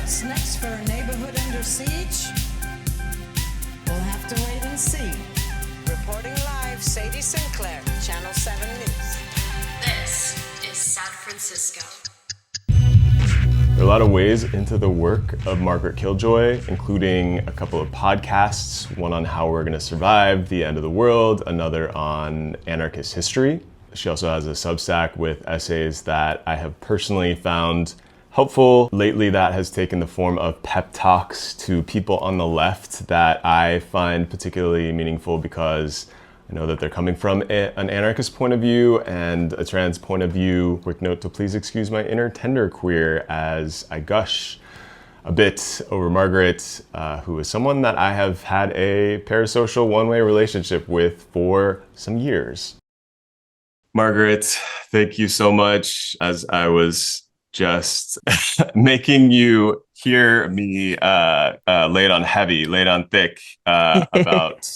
What's next for a neighborhood under siege? We'll have to wait and see. Reporting live, Sadie Sinclair, Channel 7 News. This is San Francisco. There are a lot of ways into the work of Margaret Killjoy, including a couple of podcasts, one on how we're going to survive the end of the world, another on anarchist history. She also has a Substack with essays that I have personally found helpful. Lately, that has taken the form of pep talks to people on the left that I find particularly meaningful because I know that they're coming from an anarchist point of view and a trans point of view. Quick note to please excuse my inner tenderqueer as I gush a bit over Margaret, who is someone that I have had a parasocial one-way relationship with for some years. Margaret, thank you so much. As I was just making you hear me laid on thick about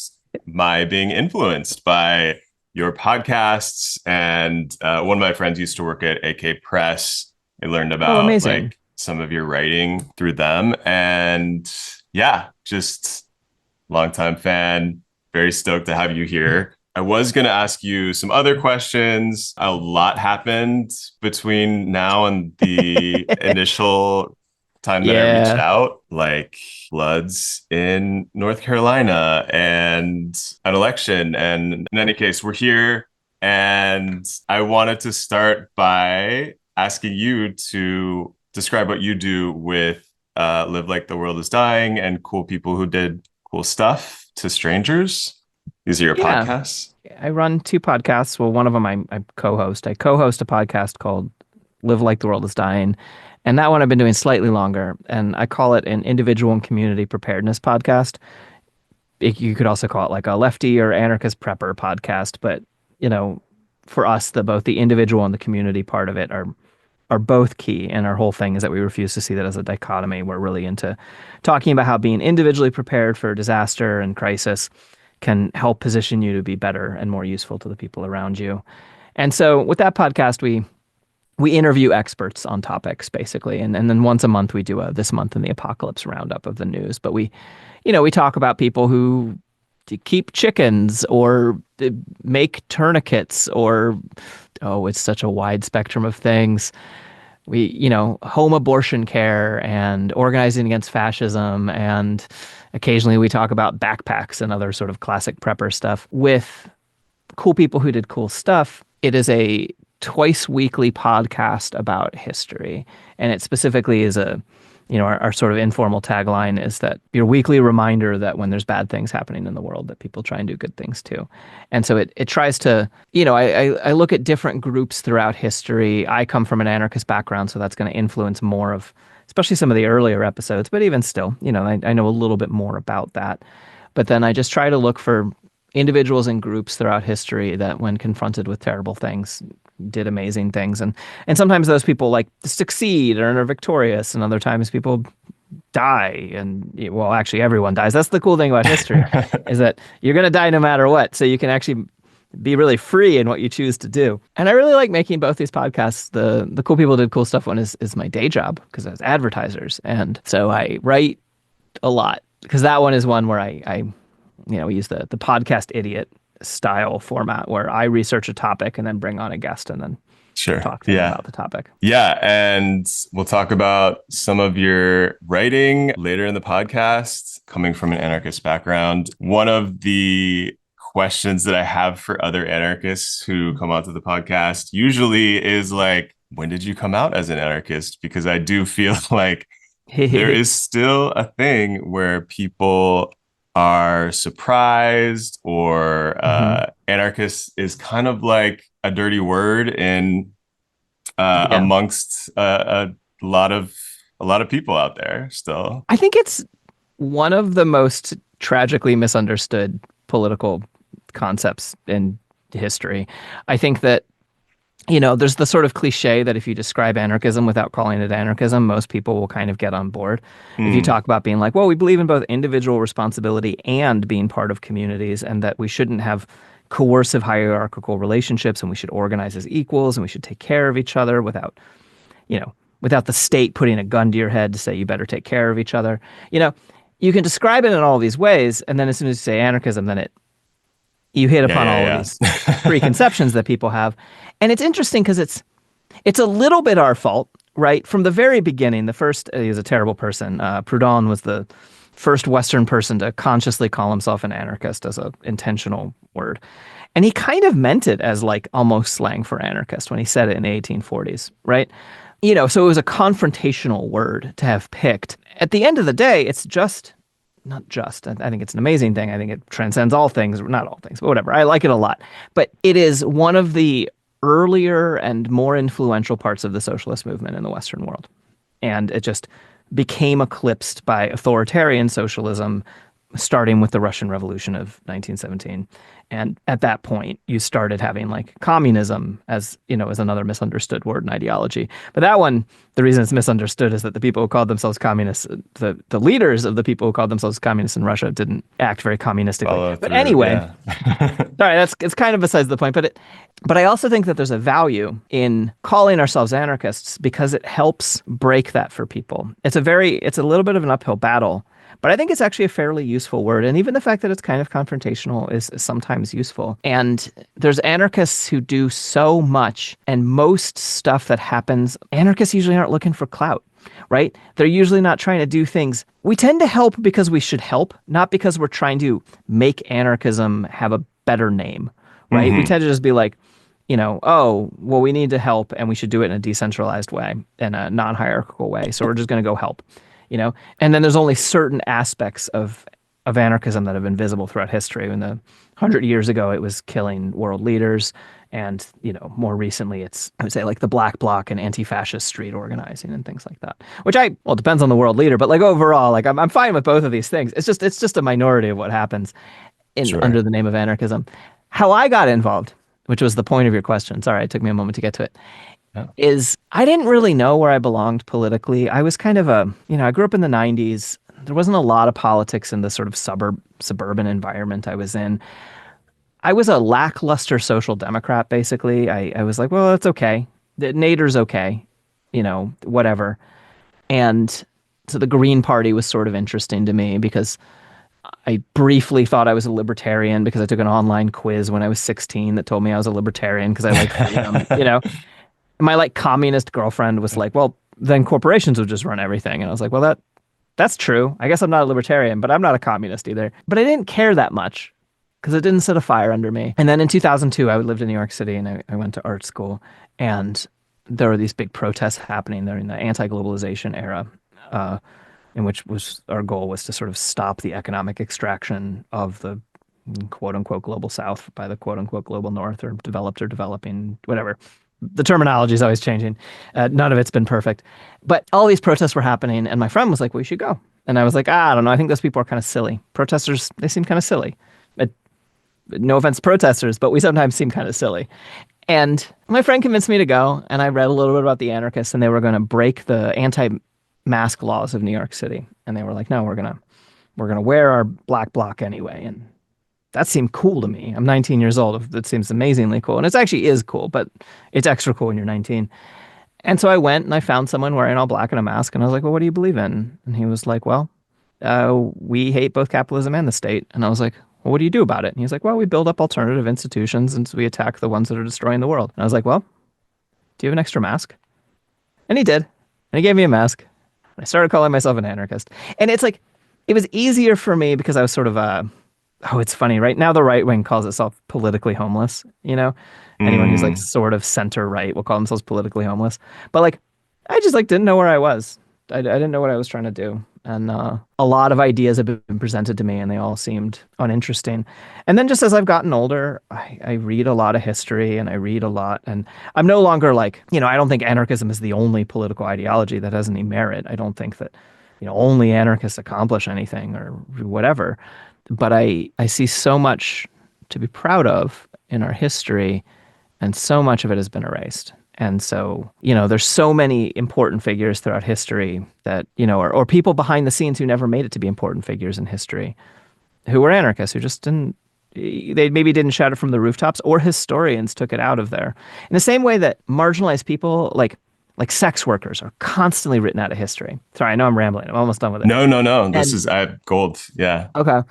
my being influenced by your podcasts. And one of my friends used to work at AK Press. I learned about like some of your writing through them. And yeah, just longtime fan, very stoked to have you here. I was going to ask you some other questions. A lot happened between now and the initial time that I reached out, like floods in North Carolina and an election. And in any case, we're here. And I wanted to start by asking you to describe what you do with Live Like the World is Dying and cool people who did cool stuff to strangers. These are your podcasts? I run two podcasts. Well, one of them I co-host. I co-host a podcast called Live Like the World is Dying. And that one I've been doing slightly longer. And I call it an individual and community preparedness podcast. You could also call it like a lefty or anarchist prepper podcast. But, you know, for us, both the individual and the community part of it are both key. And our whole thing is that we refuse to see that as a dichotomy. We're really into talking about how being individually prepared for disaster and crisis can help position you to be better and more useful to the people around you. And so with that podcast, we interview experts on topics, basically. And then once a month, we do a This Month in the Apocalypse roundup of the news. But we talk about people who keep chickens or make tourniquets or, it's such a wide spectrum of things. Home abortion care and organizing against fascism. And occasionally we talk about backpacks and other sort of classic prepper stuff with cool people who did cool stuff. It is a twice weekly podcast about history. And it specifically is our sort of informal tagline is that your weekly reminder that when there's bad things happening in the world, that people try and do good things too. And so it tries to, I look at different groups throughout history. I come from an anarchist background, so that's going to influence more of, especially some of the earlier episodes, but even still, I know a little bit more about that. But then I just try to look for individuals and groups throughout history that when confronted with terrible things, did amazing things. And sometimes those people like succeed and are victorious, and other times people die. And well, actually everyone dies. That's the cool thing about history is that you're going to die no matter what. So you can actually be really free in what you choose to do. And I really like making both these podcasts. The Cool People Did Cool Stuff one is my day job because I was advertisers. And so I write a lot because that one is one where I we use the podcast idiot style format where I research a topic and then bring on a guest and then talk to them about the topic. Yeah. And we'll talk about some of your writing later in the podcast. Coming from an anarchist background, one of the questions that I have for other anarchists who come onto the podcast usually is like, when did you come out as an anarchist? Because I do feel like there is still a thing where people are surprised or anarchist is kind of like a dirty word in amongst a lot of people out there still. I think it's one of the most tragically misunderstood political concepts in history. I think that there's the sort of cliche that if you describe anarchism without calling it anarchism, most people will kind of get on board. If you talk about being like, well, we believe in both individual responsibility and being part of communities, and that we shouldn't have coercive hierarchical relationships, and we should organize as equals, and we should take care of each other without, without the state putting a gun to your head to say you better take care of each other. You know, you can describe it in all these ways, and then as soon as you say anarchism, then you hit upon all of these preconceptions that people have. And it's interesting because it's a little bit our fault, right? From the very beginning, the first, he was a terrible person. Proudhon was the first Western person to consciously call himself an anarchist as an intentional word. And he kind of meant it as like almost slang for anarchist when he said it in the 1840s, right? You know, so it was a confrontational word to have picked. At the end of the day, it's just, not just, I think it's an amazing thing. I think it transcends all things, not all things, but whatever. I like it a lot. But it is one of the earlier and more influential parts of the socialist movement in the Western world. And it just became eclipsed by authoritarian socialism, starting with the Russian Revolution of 1917. And at that point, you started having like communism as, you know, as another misunderstood word and ideology. But that one, the reason it's misunderstood is that the people who called themselves communists, the leaders of the people who called themselves communists in Russia didn't act very communistically. But anyway, sorry, it's kind of besides the point. But I also think that there's a value in calling ourselves anarchists because it helps break that for people. It's a little bit of an uphill battle. But I think it's actually a fairly useful word. And even the fact that it's kind of confrontational is sometimes useful. And there's anarchists who do so much, and most stuff that happens, anarchists usually aren't looking for clout, right? They're usually not trying to do things. We tend to help because we should help, not because we're trying to make anarchism have a better name, right? We tend to just be like, you know, oh, well, we need to help and we should do it in a decentralized way, in a non-hierarchical way. So we're just going to go help. You know, and then there's only certain aspects of anarchism that have been visible throughout history. In the 100 years ago, it was killing world leaders, and you know, more recently, it's I would say like the Black Bloc and anti-fascist street organizing and things like that. Which it depends on the world leader, but like overall, like I'm fine with both of these things. It's just a minority of what happens under the name of anarchism. How I got involved, which was the point of your question. Sorry, it took me a moment to get to it. Is I didn't really know where I belonged politically. I was kind of I grew up in the 90s. There wasn't a lot of politics in the sort of suburban environment I was in. I was a lackluster social democrat, basically. I was like, well, that's okay. Nader's okay, you know, whatever. And so the Green Party was sort of interesting to me because I briefly thought I was a libertarian because I took an online quiz when I was 16 that told me I was a libertarian because I like freedom, you know. My like communist girlfriend was like, well, then corporations would just run everything. And I was like, well, that's true. I guess I'm not a libertarian, but I'm not a communist either. But I didn't care that much because it didn't set a fire under me. And then in 2002, I lived in New York City and I went to art school. And there were these big protests happening during the anti-globalization era, in which our goal was to sort of stop the economic extraction of the quote unquote global South by the quote unquote global North, or developed or developing, whatever. The terminology is always changing. None of it's been perfect. But all these protests were happening, and my friend was like, well, you should go. And I was like, I don't know. I think those people are kind of silly. Protesters, they seem kind of silly. No offense to protesters, but we sometimes seem kind of silly. And my friend convinced me to go, and I read a little bit about the anarchists, and they were going to break the anti-mask laws of New York City. And they were like, no, we're gonna wear our black bloc anyway. And that seemed cool to me. I'm 19 years old. That seems amazingly cool. And it actually is cool, but it's extra cool when you're 19. And so I went and I found someone wearing all black and a mask. And I was like, well, what do you believe in? And he was like, well, we hate both capitalism and the state. And I was like, well, what do you do about it? And he's like, well, we build up alternative institutions and so we attack the ones that are destroying the world. And I was like, well, do you have an extra mask? And he did. And he gave me a mask. And I started calling myself an anarchist. And it's like, it was easier for me because I was sort of it's funny. Right now, the right wing calls itself politically homeless. You know, anyone who's like sort of center right will call themselves politically homeless. But like, I just like didn't know where I was. I didn't know what I was trying to do. And a lot of ideas have been presented to me and they all seemed uninteresting. And then just as I've gotten older, I read a lot of history and I read a lot. And I'm no longer like, you know, I don't think anarchism is the only political ideology that has any merit. I don't think that, you know, only anarchists accomplish anything or whatever. But I see so much to be proud of in our history, and so much of it has been erased. And so, you know, there's so many important figures throughout history that, you know, or people behind the scenes who never made it to be important figures in history, who were anarchists, who just they maybe didn't shout it from the rooftops, or historians took it out of there. In the same way that marginalized people, like like sex workers are constantly written out of history. Sorry, I know I'm rambling. I'm almost done with it. No. This And is gold. Yeah. okay,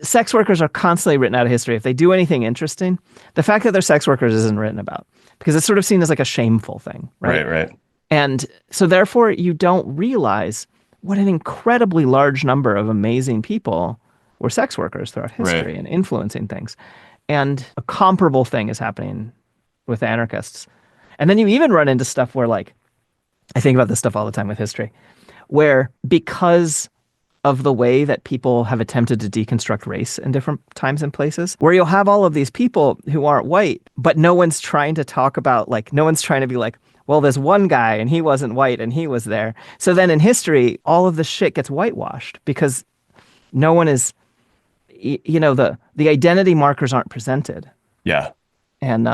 sex workers are constantly written out of history. If they do anything interesting, the fact that they're sex workers isn't written about because it's sort of seen as like a shameful thing, right? Right. And so therefore you don't realize what an incredibly large number of amazing people were sex workers throughout history Right. and influencing things. And a comparable thing is happening with anarchists. And then you even run into stuff where, like, I think about this stuff all the time with history, where because of the way that people have attempted to deconstruct race in different times and places, where you'll have all of these people who aren't white, but no one's trying to talk about, like, no one's trying to be like, well, there's one guy and he wasn't white and he was there. So then in history, all of this shit gets whitewashed because no one is, the identity markers aren't presented. Yeah. And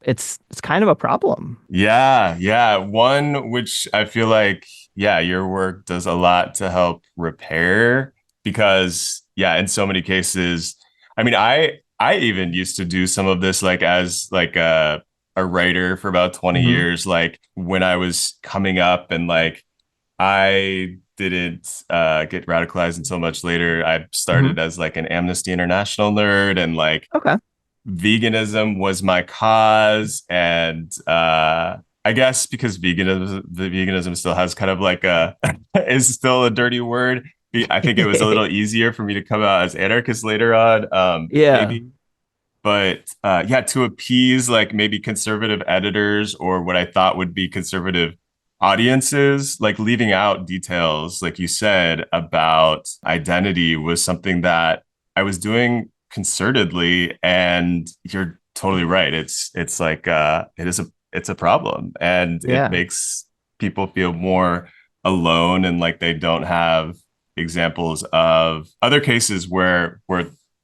it's kind of a problem. Yeah. One which I feel like, yeah, your work does a lot to help repair because, yeah, in so many cases, I mean, I even used to do some of this like as like a writer for about 20 Mm-hmm. years, like when I was coming up and like I didn't get radicalized until much later. I Mm-hmm. started as like an Amnesty International nerd and like Okay. veganism was my cause and I guess because veganism still has kind of like a is still a dirty word. I think it was a little easier for me to come out as anarchist later on, Yeah. maybe. But yeah, to appease like maybe conservative editors or what I thought would be conservative audiences, like leaving out details, like you said, about identity was something that I was doing concertedly. And you're totally right. It's like it's a problem and it Yeah. makes people feel more alone and like they don't have examples of other cases where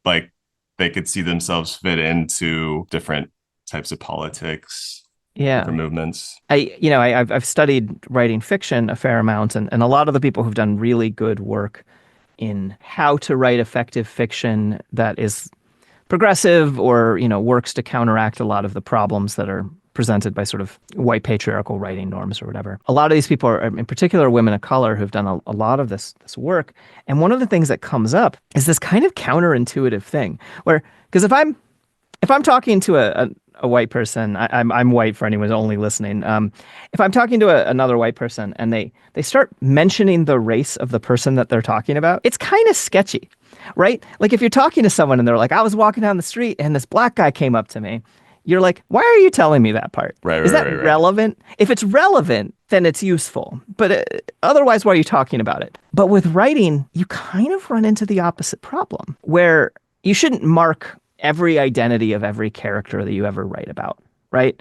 like they could see themselves fit into different types of politics, Yeah. different movements. I've studied writing fiction a fair amount, and a lot of the people who've done really good work in how to write effective fiction that is progressive or, works to counteract a lot of the problems that are presented by sort of white patriarchal writing norms or whatever. A lot of these people are, in particular, women of color who've done a lot of this work. And one of the things that comes up is this kind of counterintuitive thing where, because if I'm talking to a white person, I'm white for anyone who's only listening. If I'm talking to another white person and they start mentioning the race of the person that they're talking about, it's kind of sketchy, right? Like if you're talking to someone and they're like, I was walking down the street and this black guy came up to me. You're like, why are you telling me that part? Is that Right. relevant? If it's relevant, then it's useful. But otherwise, why are you talking about it? But with writing, you kind of run into the opposite problem where you shouldn't mark every identity of every character that you ever write about, right?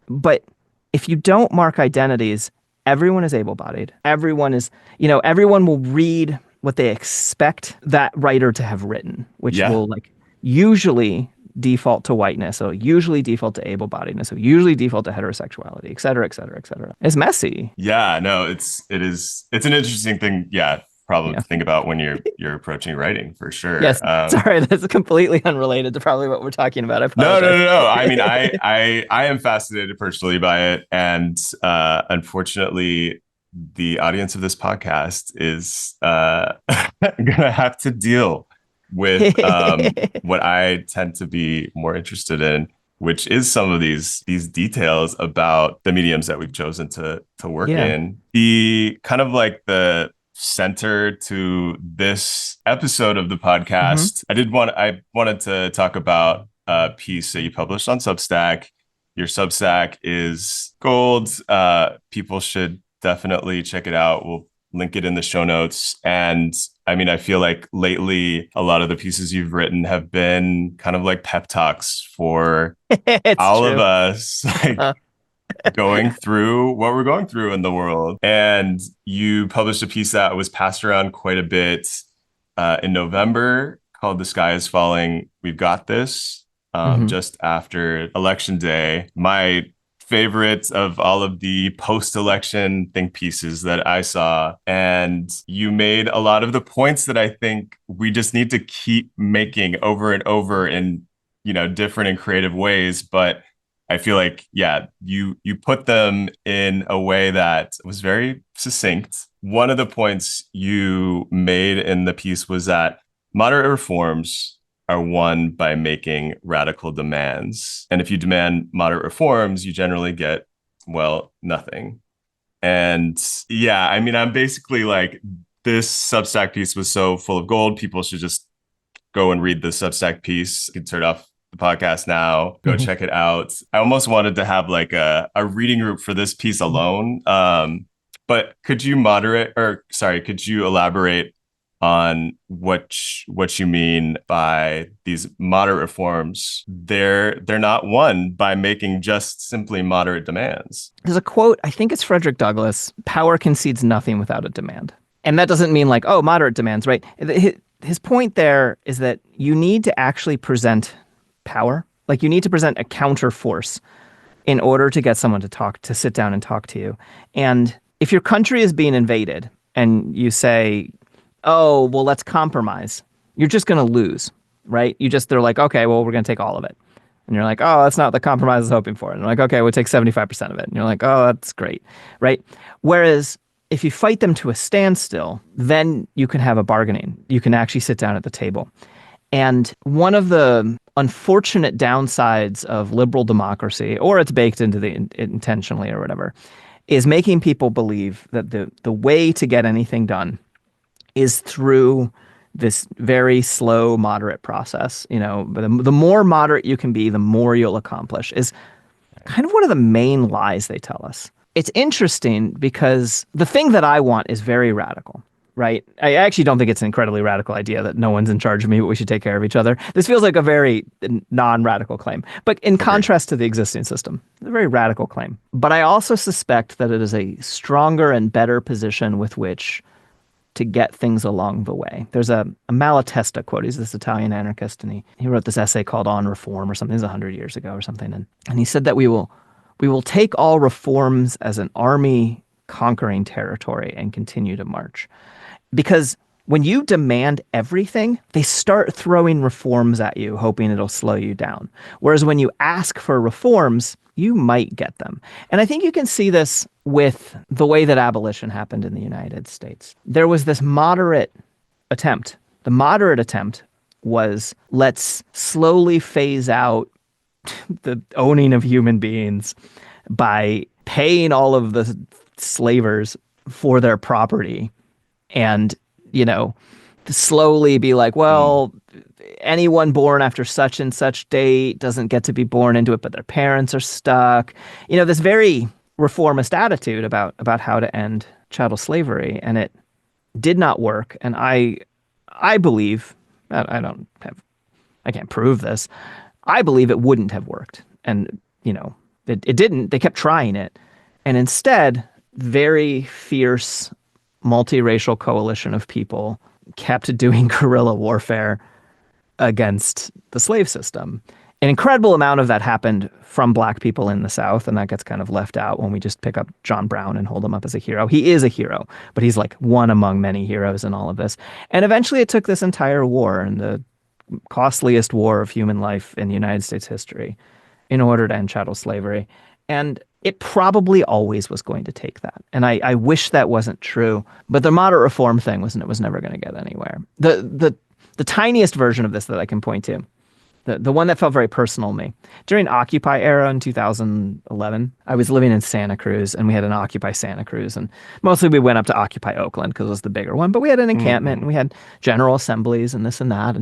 But if you don't mark identities, everyone is able-bodied. Everyone will read what they expect that writer to have written, which Yeah. will like usually default to whiteness, or usually default to able-bodiedness, or usually default to heterosexuality, et cetera, et cetera, et cetera. It's messy. Yeah, no, it's an interesting thing, yeah, problem Yeah. to think about when you're approaching writing for sure. Yes. Sorry, that's completely unrelated to probably what we're talking about. I No, apologize. no. I mean, I am fascinated personally by it, and unfortunately, the audience of this podcast is gonna have to deal with what I tend to be more interested in, which is some of these details about the mediums that we've chosen to work Yeah. in. The kind of like the center to this episode of the podcast. I wanted to talk about a piece that you published on Substack. Your Substack is gold. People should definitely check it out. We'll link it in the show notes. And I mean, I feel like lately a lot of the pieces you've written have been kind of like pep talks for It's all true. of us, like going through what we're going through in the world. And you published a piece that was passed around quite a bit in November called "The Sky is Falling. We've Got This," just after Election Day. My favorite of all of the post-election think pieces that I saw. And you made a lot of the points that I think we just need to keep making over and over in, different and creative ways. But I feel like, yeah, you put them in a way that was very succinct. One of the points you made in the piece was that moderate reforms are won by making radical demands. And if you demand moderate reforms, you generally get, well, nothing. And yeah, I mean, I'm basically like, this Substack piece was so full of gold. People should just go and read the Substack piece. You can turn off the podcast now, go check it out. I almost wanted to have like a reading group for this piece alone. But could you could you elaborate on what you mean by these moderate reforms? They're not won by making just simply moderate demands. There's a quote, I think it's Frederick Douglass, power concedes nothing without a demand. And that doesn't mean like, oh, moderate demands, right? His point there is that you need to actually present power. Like you need to present a counter force in order to get someone to sit down and talk to you. And if your country is being invaded and you say, oh, well, let's compromise, you're just going to lose, right? They're like, okay, well, we're going to take all of it. And you're like, oh, that's not the compromise I was hoping for. And they're like, okay, we'll take 75% of it. And you're like, oh, that's great, right? Whereas if you fight them to a standstill, then you can have a bargaining. You can actually sit down at the table. And one of the unfortunate downsides of liberal democracy, or it's baked into intentionally or whatever, is making people believe that the way to get anything done is through this very slow, moderate process. You know, the more moderate you can be, the more you'll accomplish, is kind of one of the main lies they tell us. It's interesting because the thing that I want is very radical, right? I actually don't think it's an incredibly radical idea that no one's in charge of me, but we should take care of each other. This feels like a very non-radical claim. But in contrast to the existing system, it's a very radical claim. But I also suspect that it is a stronger and better position with which to get things along the way. There's a Malatesta quote. He's this Italian anarchist, and he wrote this essay called On Reform or something. It was 100 years ago or something. And he said that we will take all reforms as an army conquering territory and continue to march. Because when you demand everything, they start throwing reforms at you, hoping it'll slow you down. Whereas when you ask for reforms, you might get them. And I think you can see this with the way that abolition happened in the United States. There was this moderate attempt. The moderate attempt was, let's slowly phase out the owning of human beings by paying all of the slavers for their property, and, you know, to slowly be like, well, anyone born after such and such date doesn't get to be born into it, but their parents are stuck. You know, this very reformist attitude about how to end chattel slavery, and it did not work. And I believe, I can't prove this, I believe it wouldn't have worked. And, you know, it didn't. They kept trying it. And instead, very fierce, multiracial coalition of people kept doing guerrilla warfare against the slave system. An incredible amount of that happened from Black people in the South, and that gets kind of left out when we just pick up John Brown and hold him up as a hero. He is a hero, but he's like one among many heroes in all of this. And eventually it took this entire war, and the costliest war of human life in United States history, in order to end chattel slavery. And it probably always was going to take that. And I wish that wasn't true. But the moderate reform thing was never going to get anywhere. The tiniest version of this that I can point to, the one that felt very personal to me, during Occupy era in 2011, I was living in Santa Cruz, and we had an Occupy Santa Cruz. And mostly we went up to Occupy Oakland because it was the bigger one. But we had an encampment, and we had general assemblies and this and that.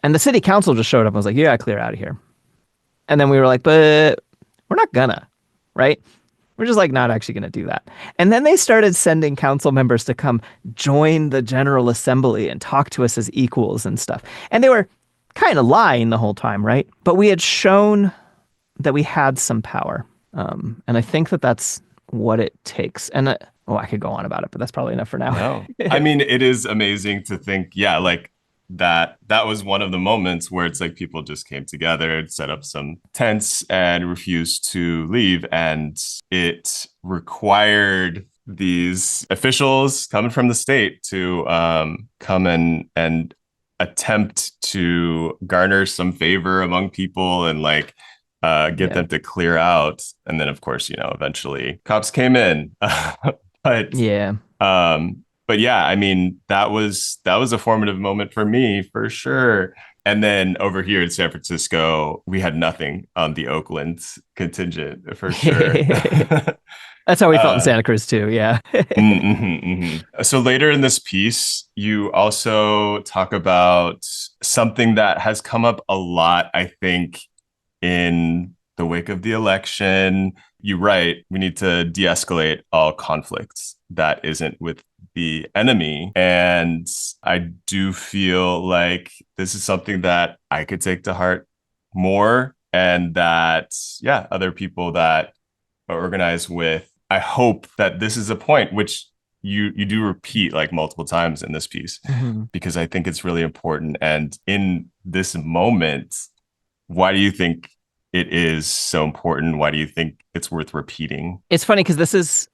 And the city council just showed up and was like, you gotta clear out of here. And then we were like, but we're not gonna, right? We're just like not actually gonna do that. And then they started sending council members to come join the General Assembly and talk to us as equals and stuff. And they were kind of lying the whole time, right? But we had shown that we had some power. And I think that that's what it takes. And I could go on about it, but that's probably enough for now. No. I mean, it is amazing to think, yeah, like that was one of the moments where it's like people just came together, set up some tents, and refused to leave. And it required these officials coming from the state to come and attempt to garner some favor among people and like get them to clear out. And then, of course, eventually cops came in. but Yeah. but yeah, I mean, that was a formative moment for me for sure. And then over here in San Francisco, we had nothing on the Oakland contingent for sure. That's how we felt in uh, Santa Cruz too. Yeah. So later in this piece, you also talk about something that has come up a lot, I think, in the wake of the election. You write, we need to de-escalate all conflicts that isn't with the enemy. And I do feel like this is something that I could take to heart more, and that, yeah, other people that are organized with. I hope that this is a point which you do repeat like multiple times in this piece, Mhm. because I think it's really important. And in this moment, why do you think it is so important? Why do you think it's worth repeating? It's funny because this is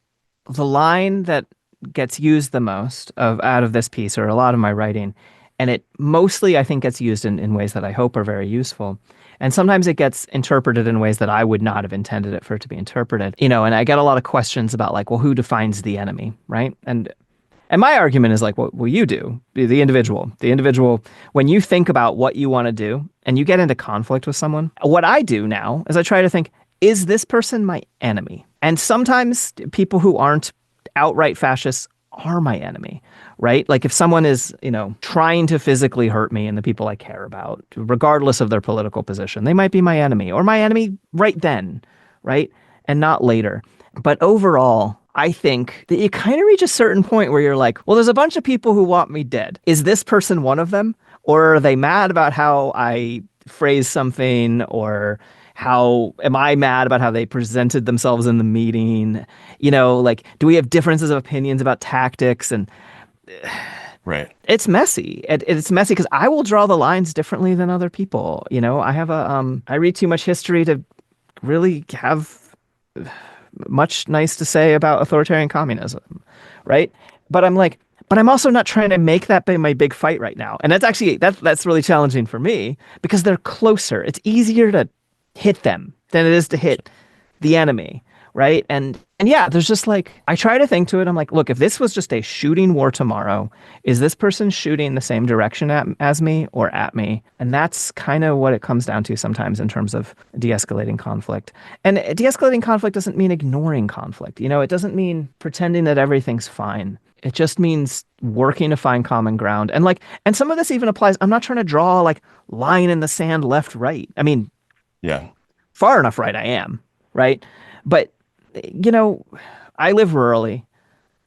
the line that gets used the most of out of this piece or a lot of my writing. And it mostly, I think, gets used in ways that I hope are very useful. And sometimes it gets interpreted in ways that I would not have intended it for it to be interpreted. And I get a lot of questions about like, well, who defines the enemy, right? And my argument is like, well, you do, the individual. The individual, when you think about what you want to do and you get into conflict with someone, what I do now is I try to think, is this person my enemy? And sometimes people who aren't outright fascists are my enemy, right? Like if someone is, trying to physically hurt me and the people I care about, regardless of their political position, they might be my enemy or my enemy right then, right? And not later. But overall, I think that you kind of reach a certain point where you're like, well, there's a bunch of people who want me dead. Is this person one of them? Or are they mad about how I phrase something? Or how am I mad about how they presented themselves in the meeting? Like, do we have differences of opinions about tactics? And Right. it's messy. It's messy because I will draw the lines differently than other people. I have I read too much history to really have much nice to say about authoritarian communism, right? But I'm also not trying to make that be my big fight right now. And that's really challenging for me because they're closer. It's easier to hit them than it is to hit the enemy, right? And yeah, there's just like, I try to think to it. I'm like, look, if this was just a shooting war tomorrow, is this person shooting the same direction as me or at me? And that's kind of what it comes down to sometimes in terms of de-escalating conflict. And de-escalating conflict doesn't mean ignoring conflict. It doesn't mean pretending that everything's fine. It just means working to find common ground. And some of this even applies. I'm not trying to draw like line in the sand left, right. I mean, Yeah. far enough right I am, right? But I live rurally.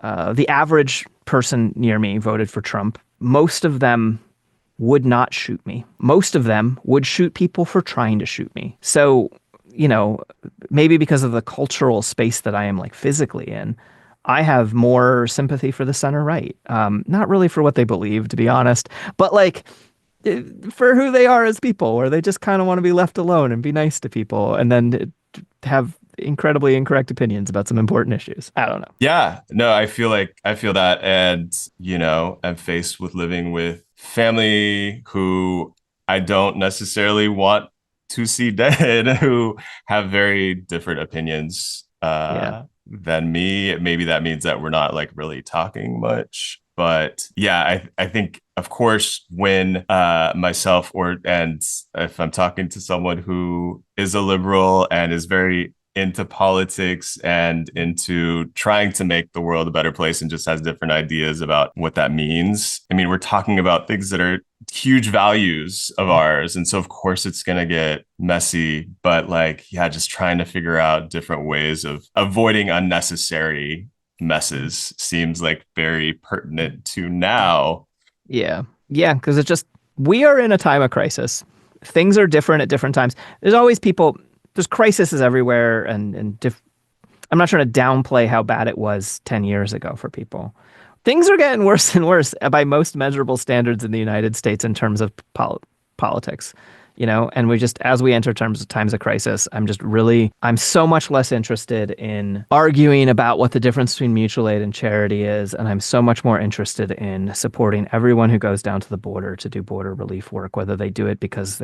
The average person near me voted for Trump. Most of them would not shoot me. Most of them would shoot people for trying to shoot me. So, maybe because of the cultural space that I am like physically in, I have more sympathy for the center right. Not really for what they believe, to be honest, but like for who they are as people, where they just kind of want to be left alone and be nice to people and then have incredibly incorrect opinions about some important issues. I don't know. Yeah, no, I feel that. And, I'm faced with living with family who I don't necessarily want to see dead, who have very different opinions than me. Maybe that means that we're not like really talking much. But yeah, I think, of course, when and if I'm talking to someone who is a liberal and is very into politics and into trying to make the world a better place and just has different ideas about what that means. I mean, we're talking about things that are huge values of ours. And so, of course, it's going to get messy. But just trying to figure out different ways of avoiding unnecessary messes seems like very pertinent to now. Yeah. Yeah. Because we are in a time of crisis. Things are different at different times. There's always there's crises everywhere. I'm not trying to downplay how bad it was 10 years ago for people. Things are getting worse and worse by most measurable standards in the United States in terms of politics. And as we enter times of crisis, I'm so much less interested in arguing about what the difference between mutual aid and charity is. And I'm so much more interested in supporting everyone who goes down to the border to do border relief work, whether they do it because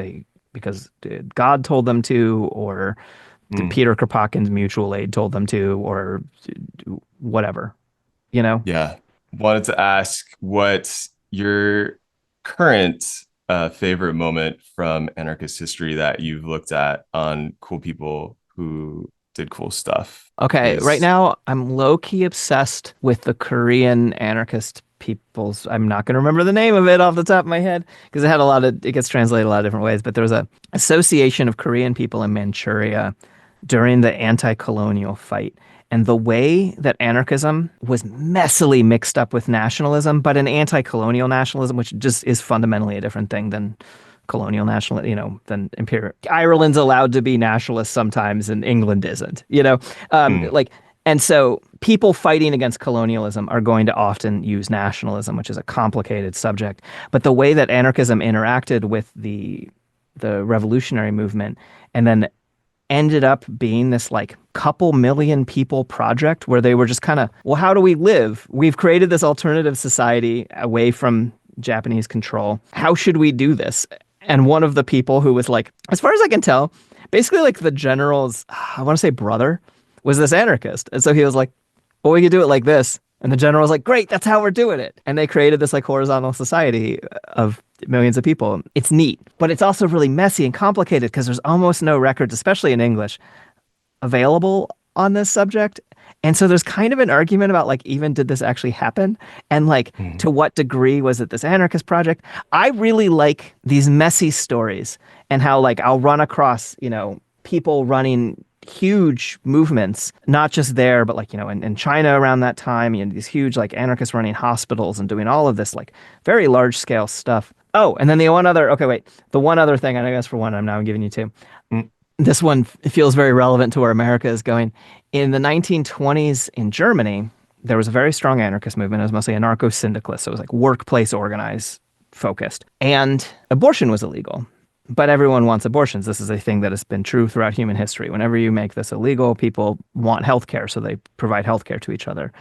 because God told them to, or Peter Kropotkin's mutual aid told them to, or whatever, you know? Yeah. Wanted to ask what your current favorite moment from anarchist history that you've looked at on cool people who did cool stuff Okay, right is. now I'm low-key obsessed with the Korean anarchist people's. I'm not going to remember the name of it off the top of my head because it gets translated a lot of different ways, but there was a association of Korean people in Manchuria during the anti-colonial fight. And the way that anarchism was messily mixed up with nationalism, but an anti-colonial nationalism, which just is fundamentally a different thing than colonial national, than imperial. Ireland's allowed to be nationalist sometimes, and England isn't. Mm, And so people fighting against colonialism are going to often use nationalism, which is a complicated subject. But the way that anarchism interacted with the revolutionary movement, and then ended up being this like couple million people project where they were just kind of, well, how do we live? We've created this alternative society away from Japanese control. How should we do this? And one of the people who was like, as far as I can tell, basically like the general's, I want to say brother, was this anarchist. And so he was like, well, we could do it like this. And the general was like, great, that's how we're doing it. And they created this like horizontal society of millions of people. It's neat, but it's also really messy and complicated because there's almost no records, especially in English, available on this subject. And so there's kind of an argument about like, even did this actually happen? And like, to what degree was it this anarchist project? I really like these messy stories and how like I'll run across, people running huge movements, not just there, but like, in China around that time, these huge like anarchists running hospitals and doing all of this like very large scale stuff. Oh, and then the one other thing, I guess for one, I'm now giving you two. mm, This one feels very relevant to where America is going. In the 1920s in Germany, there was a very strong anarchist movement. It was mostly anarcho-syndicalist. So it was like workplace organized focused. And abortion was illegal. But everyone wants abortions. This is a thing that has been true throughout human history. Whenever you make this illegal, people want healthcare, so they provide healthcare to each other.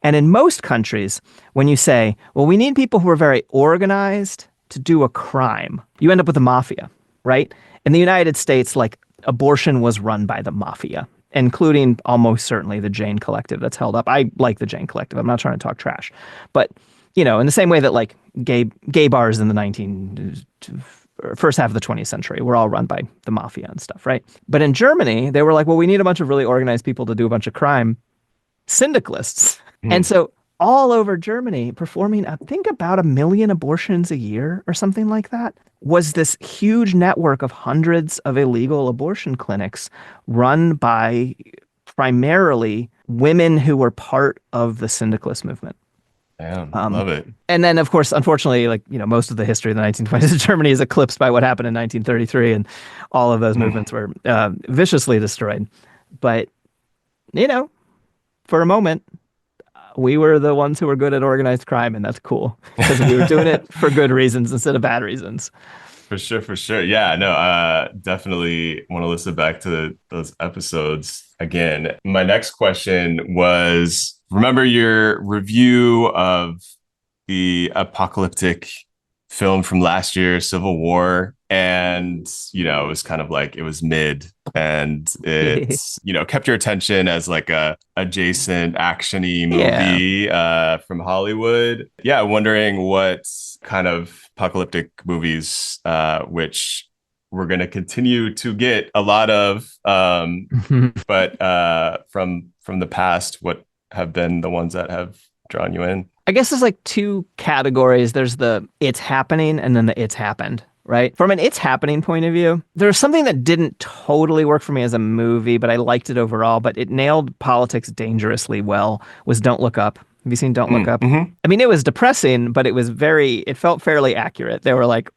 And in most countries, when you say, well, we need people who are very organized to do a crime, you end up with the mafia, right? In the United States, like abortion was run by the mafia, including almost certainly the Jane Collective that's held up. I like the Jane Collective. I'm not trying to talk trash. But, in the same way that like gay bars in the first half of the 20th century were all run by the mafia and stuff, right? But in Germany, they were like, well, we need a bunch of really organized people to do a bunch of crime, syndicalists. And so all over Germany, performing, I think, about 1 million abortions a year or something like that, was this huge network of hundreds of illegal abortion clinics run by primarily women who were part of the syndicalist movement. Damn, love it. And then, of course, unfortunately, like, most of the history of the 1920s in Germany is eclipsed by what happened in 1933, and all of those movements were viciously destroyed. But, for a moment, we were the ones who were good at organized crime, and that's cool because we were doing it for good reasons instead of bad reasons. For sure, for sure. Yeah, no, definitely want to listen back to those episodes again. My next question was, remember your review of the apocalyptic film from last year, Civil War? And, it was kind of like, it was mid, and it's, kept your attention as like a adjacent action-y movie from Hollywood. Yeah, wondering what kind of apocalyptic movies, which we're going to continue to get a lot of, but from the past, what have been the ones that have drawn you in? I guess there's like two categories. There's the it's happening and then the it's happened, right? From an it's happening point of view, there's something that didn't totally work for me as a movie, but I liked it overall, but it nailed politics dangerously well, was Don't Look Up. Have you seen Don't Look Up? Mm-hmm. I mean, it was depressing, but it felt fairly accurate. They were like,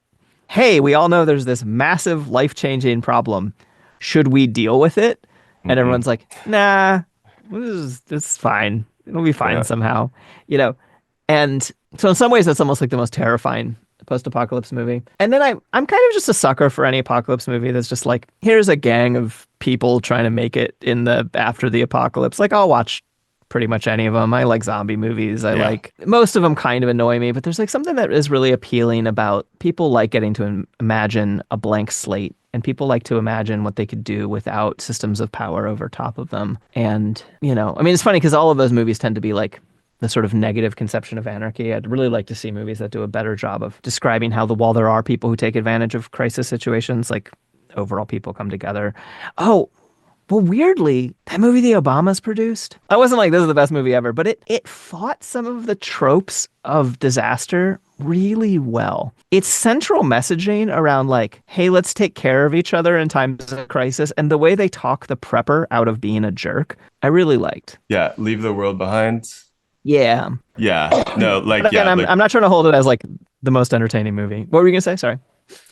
hey, we all know there's this massive life-changing problem. Should we deal with it? And everyone's like, nah, this is fine. It'll be fine somehow, And so in some ways, that's almost like the most terrifying post-apocalypse movie. And then I'm kind of just a sucker for any apocalypse movie that's just like, here's a gang of people trying to make it after the apocalypse. Like, I'll watch pretty much any of them. I like zombie movies. I like most of them kind of annoy me, but there's like something that is really appealing about people like getting to imagine a blank slate and people like to imagine what they could do without systems of power over top of them. And, I mean, it's funny because all of those movies tend to be like the sort of negative conception of anarchy. I'd really like to see movies that do a better job of describing how while there are people who take advantage of crisis situations, like overall people come together. Oh, well, weirdly, that movie the Obamas produced, I wasn't like, this is the best movie ever, but it fought some of the tropes of disaster really well. Its central messaging around like, hey, let's take care of each other in times of crisis, and the way they talk the prepper out of being a jerk, I really liked. Yeah, Leave the World Behind. Yeah. Yeah, no, like, But again, yeah, I'm, like, I'm not trying to hold it as like the most entertaining movie. What were you gonna say? Sorry.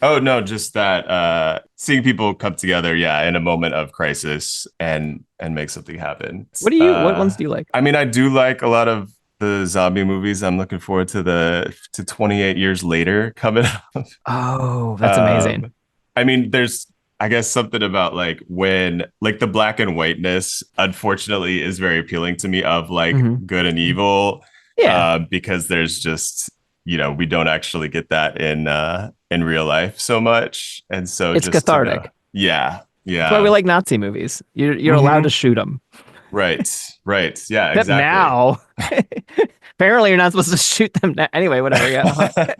oh no, just that seeing people come together, yeah, in a moment of crisis and make something happen. What ones do you like? I mean, I do like a lot of the zombie movies. I'm looking forward to 28 years later coming up. Oh, that's amazing. I mean, there's I guess something about like when like the black and whiteness unfortunately is very appealing to me of like good and evil. Yeah. Because there's just we don't actually get that in real life so much, and so It's just cathartic. Yeah, That's why we like Nazi movies. You're allowed to shoot them. right, yeah, Except exactly. now. Apparently, you're not supposed to shoot them now. Anyway, whatever. Yeah.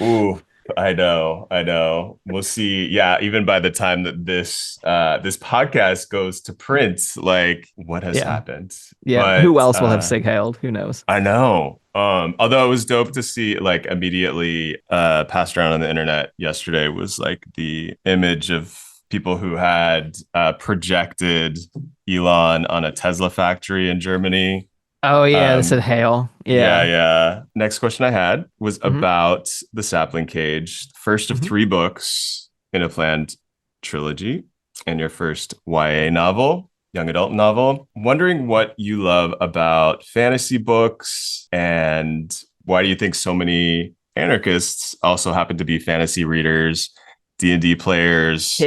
Ooh, I know. We'll see. Yeah, even by the time that this podcast goes to print, like what has happened? Yeah. But, who else will have Sig Heiled? Who knows? I know. Although it was dope to see like immediately passed around on the internet yesterday was like the image of people who had projected Elon on a Tesla factory in Germany. Oh yeah, they said hail. Yeah. Next question I had was about The Sapling Cage, first of 3 books in a planned trilogy, and your first YA novel, young adult novel. Wondering what you love about fantasy books, and why do you think so many anarchists also happen to be fantasy readers, D&D players,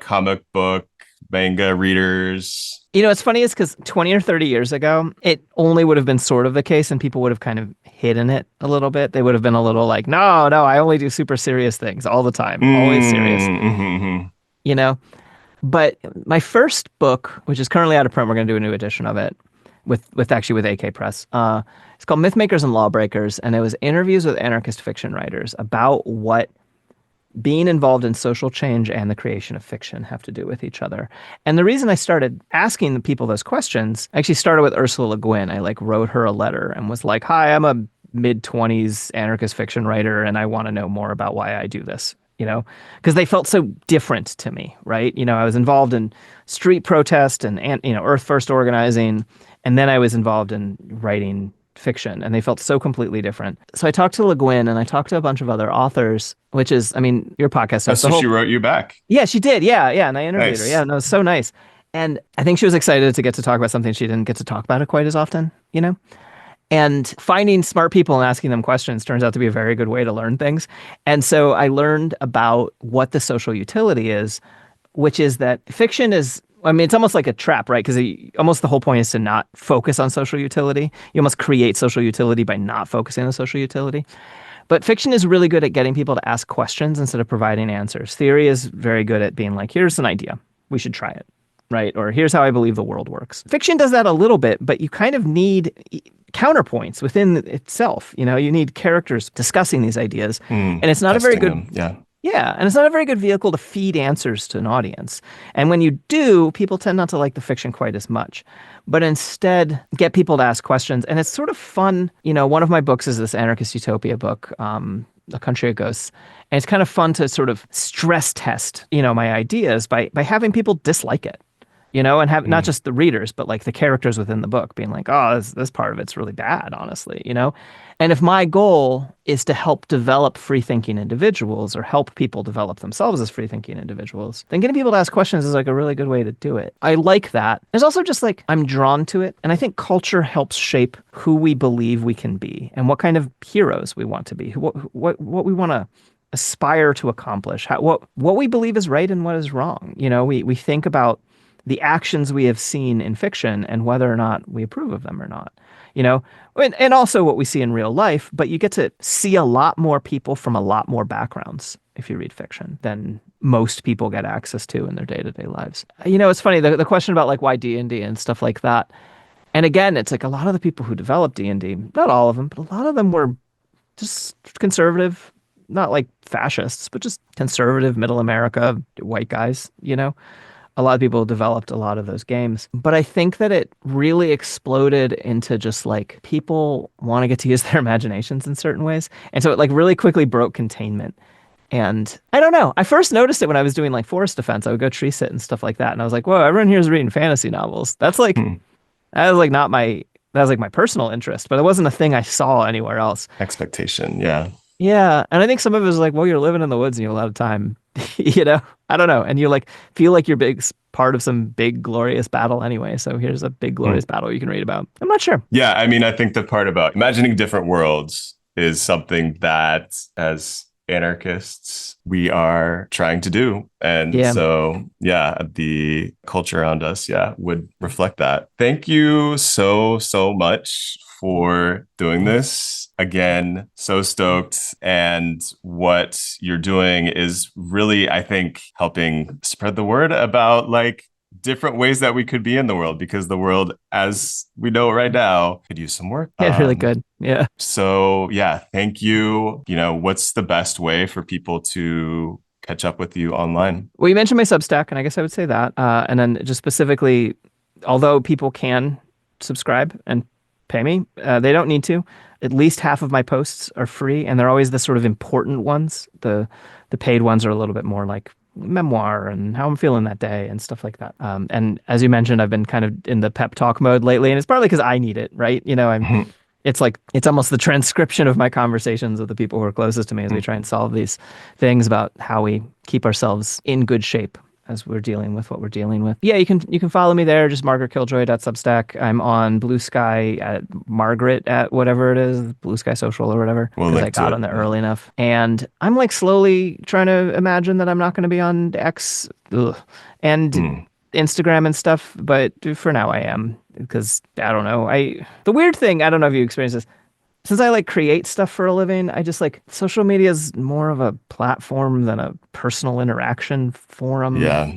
comic book, manga readers? It's funny is because 20 or 30 years ago, it only would have been sort of the case and people would have kind of hidden it a little bit. They would have been a little like, no, I only do super serious things all the time, always serious, But my first book, which is currently out of print, we're going to do a new edition of it with AK Press. It's called Mythmakers and Lawbreakers, and it was interviews with anarchist fiction writers about what being involved in social change and the creation of fiction have to do with each other. And the reason I started asking the people those questions, I actually started with Ursula Le Guin. I like wrote her a letter and was like, hi, I'm a mid-20s anarchist fiction writer, and I want to know more about why I do this, because they felt so different to me, right? I was involved in street protest and Earth First organizing, and then I was involved in writing fiction, and they felt so completely different. So I talked to Le Guin and I talked to a bunch of other authors, which is, I mean, your podcast. So she wrote you back. Yeah, she did. Yeah. And I interviewed her. Yeah, no, it was so nice. And I think she was excited to get to talk about something she didn't get to talk about it quite as often, And finding smart people and asking them questions turns out to be a very good way to learn things. And so I learned about what the social utility is, which is that fiction is, I mean, it's almost like a trap, right? Because almost the whole point is to not focus on social utility. You almost create social utility by not focusing on social utility. But fiction is really good at getting people to ask questions instead of providing answers. Theory is very good at being like, here's an idea, we should try it, right? Or here's how I believe the world works. Fiction does that a little bit, but you kind of need counterpoints within itself. You need characters discussing these ideas. And it's not a very good... Yeah, and it's not a very good vehicle to feed answers to an audience. And when you do, people tend not to like the fiction quite as much, but instead get people to ask questions. And it's sort of fun. One of my books is this anarchist utopia book, A Country of Ghosts. And it's kind of fun to sort of stress test, my ideas by having people dislike it. And have not just the readers, but like the characters within the book being like, oh, this part of it's really bad, honestly, And if my goal is to help develop free-thinking individuals or help people develop themselves as free-thinking individuals, then getting people to ask questions is like a really good way to do it. I like that. There's also just like, I'm drawn to it. And I think culture helps shape who we believe we can be and what kind of heroes we want to be, what we want to aspire to accomplish, what we believe is right and what is wrong. We think about the actions we have seen in fiction and whether or not we approve of them or not, and also what we see in real life, but you get to see a lot more people from a lot more backgrounds if you read fiction than most people get access to in their day-to-day lives. It's funny, the question about like why D&D and stuff like that. And again, it's like a lot of the people who developed D&D, not all of them, but a lot of them were just conservative, not like fascists, but just conservative middle America white guys, A lot of people developed a lot of those games. But I think that it really exploded into just like people want to get to use their imaginations in certain ways. And so it like really quickly broke containment. And I don't know. I first noticed it when I was doing like forest defense. I would go tree sit and stuff like that. And I was like, whoa, everyone here is reading fantasy novels. That's like, that was like not my, that was like my personal interest, but it wasn't a thing I saw anywhere else. Expectation. Yeah. Yeah. And I think some of it was like, well, you're living in the woods and you have a lot of time, I don't know. And you like feel like you're part of some big glorious battle anyway. So here's a big glorious battle you can read about. I'm not sure. Yeah. I mean, I think the part about imagining different worlds is something that as anarchists we are trying to do. And so, the culture around us, would reflect that. Thank you so much for doing this. Again, so stoked. And what you're doing is really, I think, helping spread the word about like different ways that we could be in the world, because the world as we know it right now could use some work. Yeah, really good. Yeah. So thank you. What's the best way for people to catch up with you online? Well, you mentioned my Substack, and I guess I would say that. And then just specifically, although people can subscribe and pay me, they don't need to. At least half of my posts are free, and they're always the sort of important ones. The paid ones are a little bit more like memoir and how I'm feeling that day and stuff like that. And as you mentioned, I've been kind of in the pep talk mode lately, and it's partly because I need it, right? It's like, it's almost the transcription of my conversations with the people who are closest to me as we try and solve these things about how we keep ourselves in good shape as we're dealing with what we're dealing with. Yeah, you can follow me there, just margaretkilljoy.substack. I'm on Blue Sky at Margaret at whatever it is, Blue Sky Social or whatever, because I got on there early enough. And I'm like slowly trying to imagine that I'm not going to be on X and Instagram and stuff, but for now I am, because I don't know. The weird thing, I don't know if you experience this, since I like create stuff for a living, I just like social media is more of a platform than a personal interaction forum. Yeah.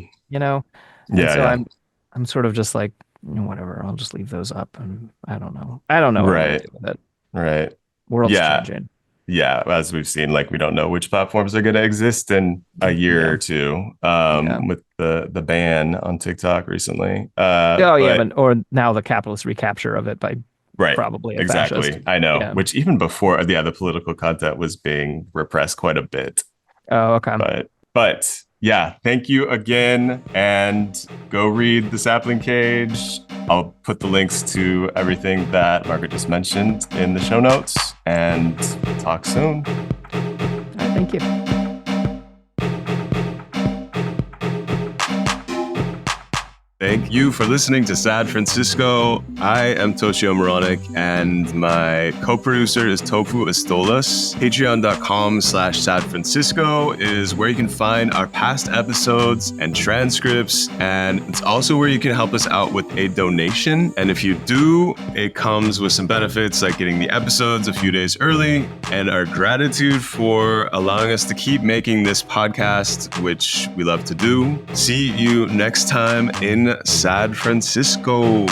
I'm sort of just like, whatever, I'll just leave those up, and I don't know what I'm gonna do with it. Right. World's changing. Yeah, as we've seen, like we don't know which platforms are going to exist in a year or two. With the ban on TikTok recently. Or now the capitalist recapture of it by probably a fascist. I know. Yeah. Which even before, the political content was being repressed quite a bit. Oh, okay. But thank you again, and go read The Sapling Cage. I'll put the links to everything that Margaret just mentioned in the show notes, and talk soon. Thank you. Thank you for listening to Sad Francisco. I am Toshio Meronek, and my co-producer is Tofu Estolas. Patreon.com/Sad Francisco is where you can find our past episodes and transcripts, and it's also where you can help us out with a donation. And if you do, it comes with some benefits like getting the episodes a few days early, and our gratitude for allowing us to keep making this podcast, which we love to do. See you next time in Sad Francisco.